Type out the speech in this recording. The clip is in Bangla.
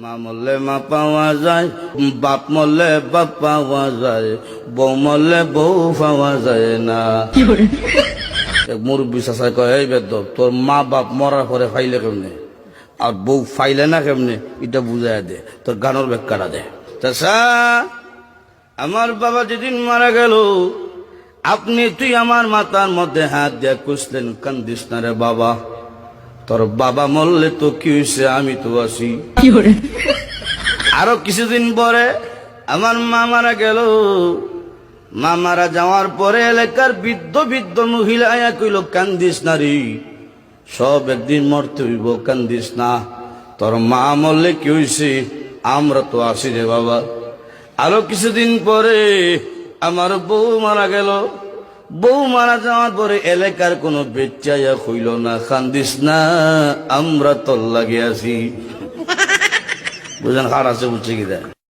মা মরলে মা পাওয়া যায়, বাপ মরলে বাপ পাওয়া যায়, বউ মরলে বউ পাওয়া যায় না। এক মুরব্বী চাষায় কয়, এই বেদ তোর মা বাপ মরার পরে ফাইলে কেমনে আর বউ ফাইলে না কেমনে, এটা বুঝাই দে, তোর গানোর ব্যাখ্যাটা দে। চাষা, আমার বাবা যেদিন মারা গেল, আপনি তুই আমার মাথার মধ্যে হাত দিয়ে কুসলেন, কান্দিস না রে বাবা, তোর বাবা মরলে তো কি হয়েছে, আমি তো আছি। আরো কিছুদিন পরে আমার মা মারা গেল। মা মারা যাওয়ার পরে এলাকার বৃদ্ধ বৃদ্ধ মহিলা আয়া কইল, কান্দিস না রে, সব একদিন মরতে হইব, কান্দিস না, তোর মা মরলে কি হয়েছে, আমরা তো আছি রে বাবা। আরো কিছুদিন পরে আমার বউ মারা গেল। বউ মারা যাওয়ার পরে এলাকার কোনো বেচাইয়া হইল না, কান্দিস না, আমরা তোর লাগে আছি। বুঝলেন, হার আছে বুঝছে কি দেয়।